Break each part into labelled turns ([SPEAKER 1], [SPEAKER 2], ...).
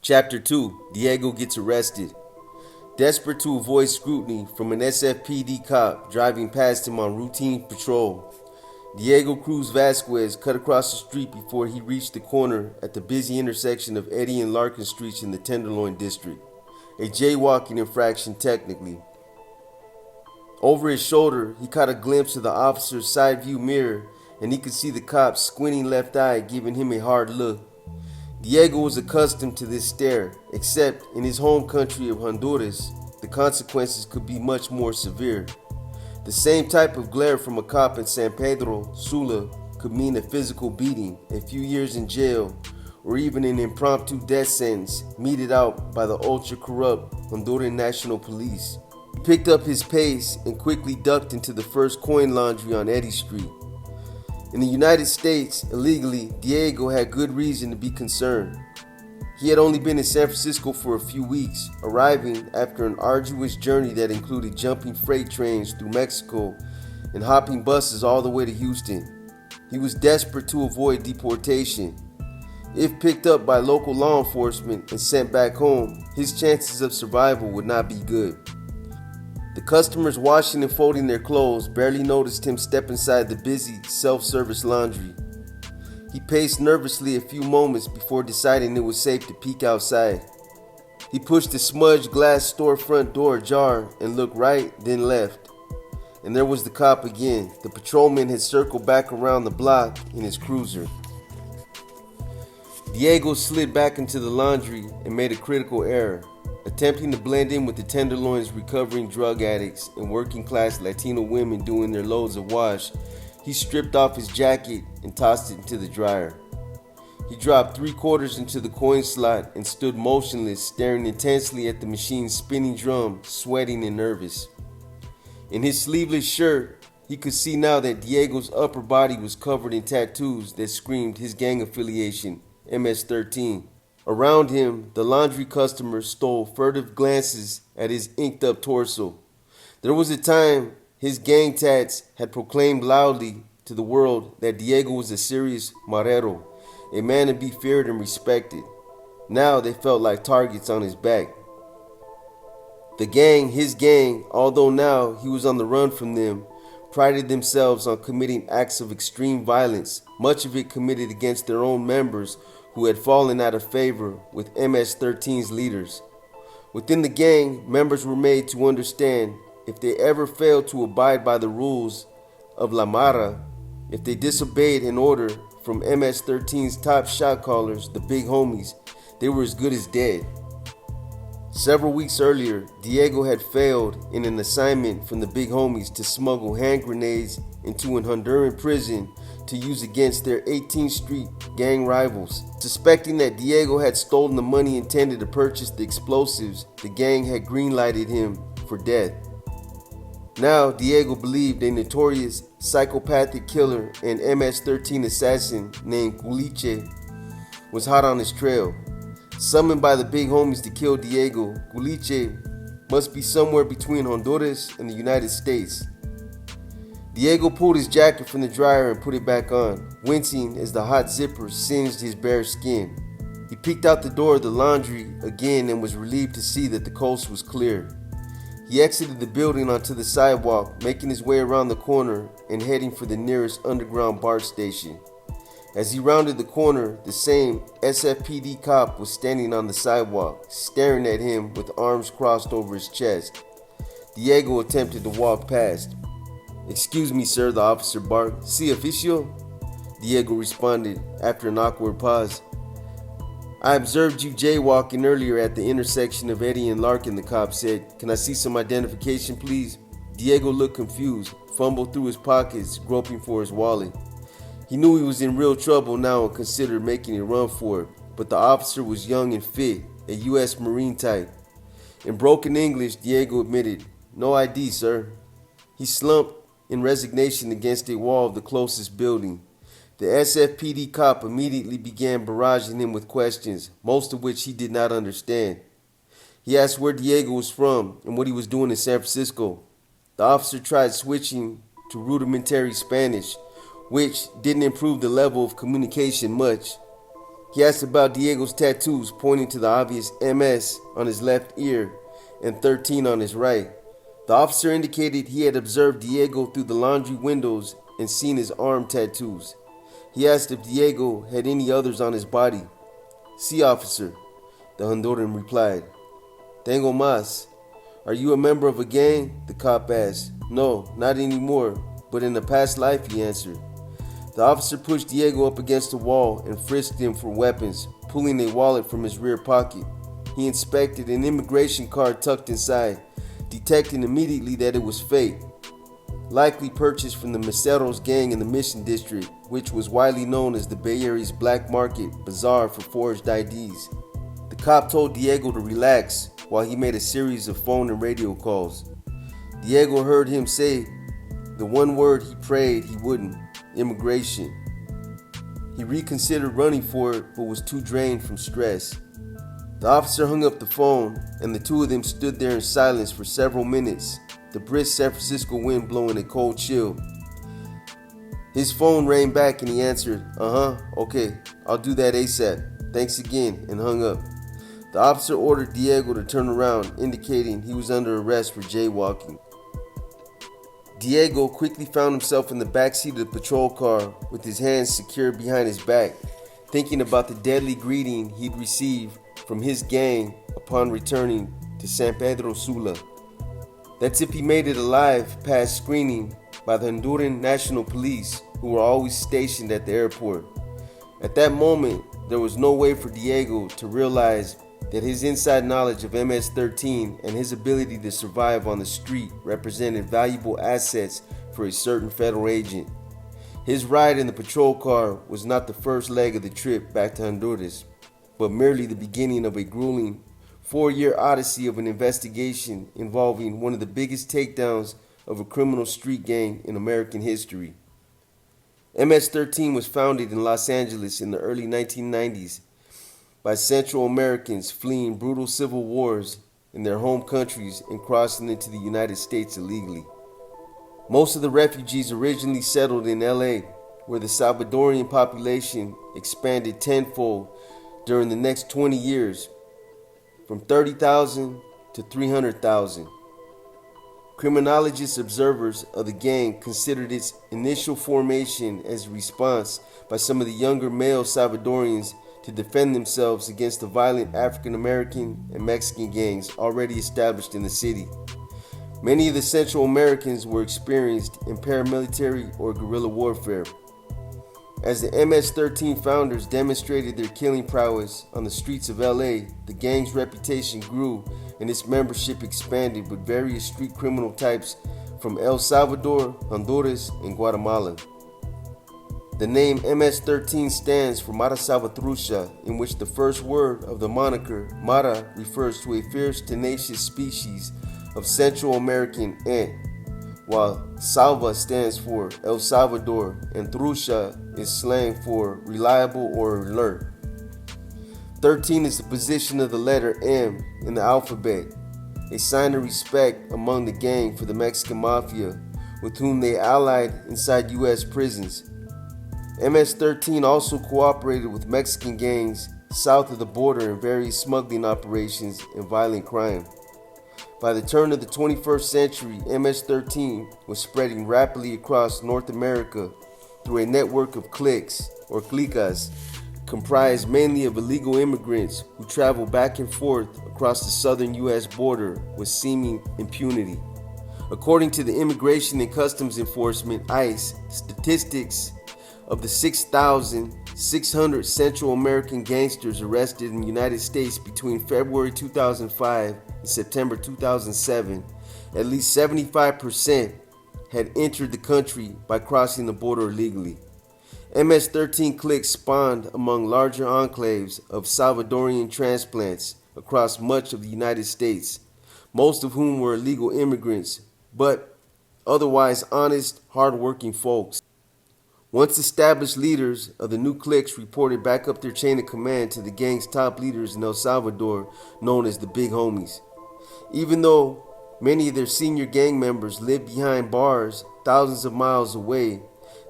[SPEAKER 1] Chapter 2. Diego gets arrested. Desperate to avoid scrutiny from an SFPD cop driving past him on routine patrol, Diego Cruz Vasquez cut across the street before he reached the corner at the busy intersection of Eddy and Larkin Streets in the Tenderloin District. A jaywalking infraction technically. Over his shoulder, he caught a glimpse of the officer's side view mirror, and he could see the cop's squinting left eye giving him a hard look. Diego was accustomed to this stare, except in his home country of Honduras, the consequences could be much more severe. The same type of glare from a cop in San Pedro Sula could mean a physical beating, a few years in jail, or even an impromptu death sentence meted out by the ultra-corrupt Honduran National Police. He picked up his pace and quickly ducked into the first coin laundry on Eddy Street. In the United States, illegally, Diego had good reason to be concerned. He had only been in San Francisco for a few weeks, arriving after an arduous journey that included jumping freight trains through Mexico and hopping buses all the way to Houston. He was desperate to avoid deportation. If picked up by local law enforcement and sent back home, his chances of survival would not be good. The customers washing and folding their clothes barely noticed him step inside the busy self-service laundry. He paced nervously a few moments before deciding it was safe to peek outside. He pushed the smudged glass storefront door ajar and looked right, then left. And there was the cop again. The patrolman had circled back around the block in his cruiser. Diego slid back into the laundry and made a critical error. Attempting to blend in with the Tenderloin's recovering drug addicts and working-class Latino women doing their loads of wash, he stripped off his jacket and tossed it into the dryer. He dropped 3/4 into the coin slot and stood motionless, staring intensely at the machine's spinning drum, sweating and nervous. In his sleeveless shirt, he could see now that Diego's upper body was covered in tattoos that screamed his gang affiliation, MS-13. Around him, the laundry customers stole furtive glances at his inked-up torso. There was a time his gang tats had proclaimed loudly to the world that Diego was a serious marrero, a man to be feared and respected. Now they felt like targets on his back. The gang, his gang, although now he was on the run from them, prided themselves on committing acts of extreme violence, much of it committed against their own members who had fallen out of favor with MS-13's leaders. Within the gang, members were made to understand if they ever failed to abide by the rules of La Mara, if they disobeyed an order from MS-13's top shot callers, the big homies, they were as good as dead. Several weeks earlier, Diego had failed in an assignment from the big homies to smuggle hand grenades into an Honduran prison to use against their 18th Street gang rivals. Suspecting that Diego had stolen the money intended to purchase the explosives, the gang had greenlighted him for death. Now, Diego believed a notorious psychopathic killer and MS-13 assassin named Culiche was hot on his trail. Summoned by the big homies to kill Diego, Culiche must be somewhere between Honduras and the United States. Diego pulled his jacket from the dryer and put it back on, wincing as the hot zipper singed his bare skin. He peeked out the door of the laundry again and was relieved to see that the coast was clear. He exited the building onto the sidewalk, making his way around the corner and heading for the nearest underground BART station. As he rounded the corner, the same SFPD cop was standing on the sidewalk, staring at him with arms crossed over his chest. Diego attempted to walk past. "Excuse me, sir," the officer barked. "Si oficio?" Diego responded after an awkward pause. "I observed you jaywalking earlier at the intersection of Eddy and Larkin," the cop said. "Can I see some identification, please?" Diego looked confused, fumbled through his pockets, groping for his wallet. He knew he was in real trouble now and considered making a run for it, but the officer was young and fit, a U.S. Marine type. In broken English, Diego admitted, "No ID, sir." He slumped in resignation against a wall of the closest building. The SFPD cop immediately began barraging him with questions, most of which he did not understand. He asked where Diego was from and what he was doing in San Francisco. The officer tried switching to rudimentary Spanish, which didn't improve the level of communication much. He asked about Diego's tattoos, pointing to the obvious MS on his left ear and 13 on his right. The officer indicated he had observed Diego through the laundry windows and seen his arm tattoos. He asked if Diego had any others on his body. "Sí, officer," the Honduran replied. "Tengo más. Are you a member of a gang?" the cop asked. "No, not anymore, but in a past life," he answered. The officer pushed Diego up against the wall and frisked him for weapons, pulling a wallet from his rear pocket. He inspected an immigration card tucked inside, detecting immediately that it was fake, likely purchased from the Meseros gang in the Mission District, which was widely known as the Bay Area's black market bazaar for forged IDs. The cop told Diego to relax while he made a series of phone and radio calls. Diego heard him say the one word he prayed he wouldn't: immigration. He reconsidered running for it, but was too drained from stress. The officer hung up the phone, and the two of them stood there in silence for several minutes, the brisk San Francisco wind blowing a cold chill. His phone rang back and he answered, "Okay, I'll do that ASAP. Thanks again," and hung up. The officer ordered Diego to turn around, indicating he was under arrest for jaywalking. Diego quickly found himself in the backseat of the patrol car with his hands secured behind his back, thinking about the deadly greeting he'd received from his gang upon returning to San Pedro Sula. That's if he made it alive past screening by the Honduran National Police, who were always stationed at the airport. At that moment, there was no way for Diego to realize that his inside knowledge of MS-13 and his ability to survive on the street represented valuable assets for a certain federal agent. His ride in the patrol car was not the first leg of the trip back to Honduras, but merely the beginning of a grueling 4-year odyssey of an investigation involving one of the biggest takedowns of a criminal street gang in American history. MS-13 was founded in Los Angeles in the early 1990s by Central Americans fleeing brutal civil wars in their home countries and crossing into the United States illegally. Most of the refugees originally settled in LA, where the Salvadorian population expanded tenfold during the next 20 years, from 30,000 to 300,000. Criminologist observers of the gang considered its initial formation as a response by some of the younger male Salvadorians to defend themselves against the violent African American and Mexican gangs already established in the city. Many of the Central Americans were experienced in paramilitary or guerrilla warfare. As the MS-13 founders demonstrated their killing prowess on the streets of LA, the gang's reputation grew and its membership expanded with various street criminal types from El Salvador, Honduras, and Guatemala. The name MS-13 stands for Mara Salvatrucha, in which the first word of the moniker, Mara, refers to a fierce, tenacious species of Central American ant, while Salva stands for El Salvador and Trucha is slang for reliable or alert. 13 is the position of the letter M in the alphabet, a sign of respect among the gang for the Mexican mafia, with whom they allied inside U.S. prisons. MS-13 also cooperated with Mexican gangs south of the border in various smuggling operations and violent crime. By the turn of the 21st century, MS-13 was spreading rapidly across North America through a network of cliques, or clicas, comprised mainly of illegal immigrants who travel back and forth across the southern U.S. border with seeming impunity. According to the Immigration and Customs Enforcement, ICE, statistics of the 6,600 Central American gangsters arrested in the United States between February 2005 and September 2007, at least 75% had entered the country by crossing the border illegally. MS-13 cliques spawned among larger enclaves of Salvadorian transplants across much of the United States, most of whom were illegal immigrants, but otherwise honest, hard-working folks. Once established leaders of the new cliques reported back up their chain of command to the gang's top leaders in El Salvador, known as the Big Homies. Even though many of their senior gang members lived behind bars thousands of miles away,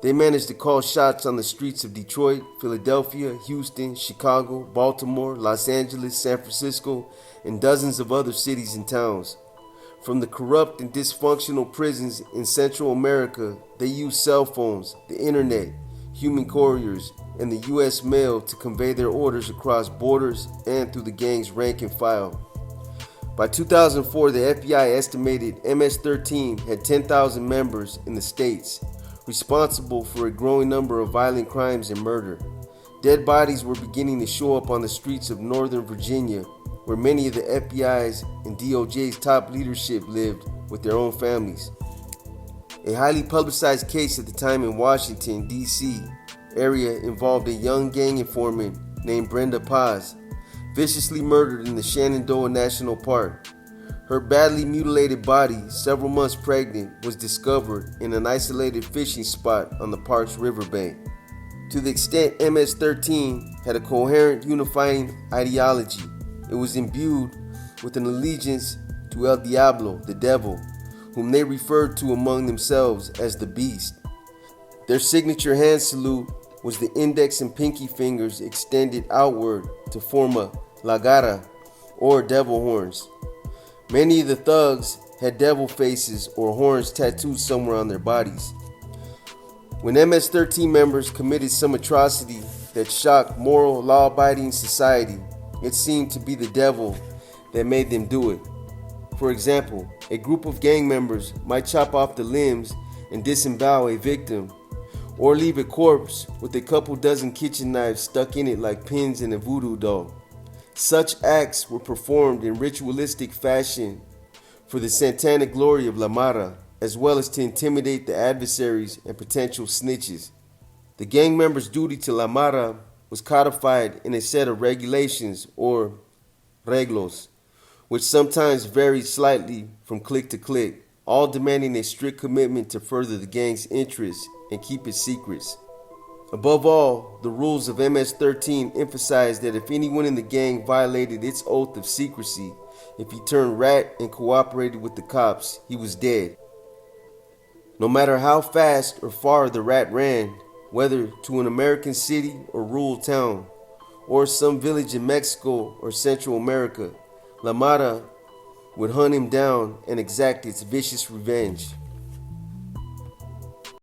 [SPEAKER 1] They managed to call shots on the streets of Detroit, Philadelphia, Houston, Chicago, Baltimore, Los Angeles, San Francisco, and dozens of other cities and towns. From the corrupt and dysfunctional prisons in Central America, they used cell phones, the internet, human couriers, and the U.S. mail to convey their orders across borders and through the gang's rank and file. By 2004, the FBI estimated MS-13 had 10,000 members in the states, responsible for a growing number of violent crimes and murder. Dead bodies were beginning to show up on the streets of Northern Virginia, where many of the FBI's and DOJ's top leadership lived with their own families. A highly publicized case at the time in Washington, D.C. area involved a young gang informant named Brenda Paz, viciously murdered in the Shenandoah National Park. Her badly mutilated body, several months pregnant, was discovered in an isolated fishing spot on the park's riverbank. To the extent MS-13 had a coherent unifying ideology, it was imbued with an allegiance to El Diablo, the devil, whom they referred to among themselves as the Beast. Their signature hand salute was the index and pinky fingers extended outward to form a La Garra, or devil horns. Many of the thugs had devil faces or horns tattooed somewhere on their bodies. When MS-13 members committed some atrocity that shocked moral, law-abiding society, it seemed to be the devil that made them do it. For example, a group of gang members might chop off the limbs and disembowel a victim, or leave a corpse with a couple dozen kitchen knives stuck in it like pins in a voodoo doll. Such acts were performed in ritualistic fashion for the satanic glory of La Mara, as well as to intimidate the adversaries and potential snitches. The gang members' duty to La Mara was codified in a set of regulations, or reglos, which sometimes varied slightly from clique to clique, all demanding a strict commitment to further the gang's interests and keep its secrets. Above all, the rules of MS-13 emphasized that if anyone in the gang violated its oath of secrecy, if he turned rat and cooperated with the cops, he was dead. No matter how fast or far the rat ran, whether to an American city or rural town, or some village in Mexico or Central America, La Mara would hunt him down and exact its vicious revenge.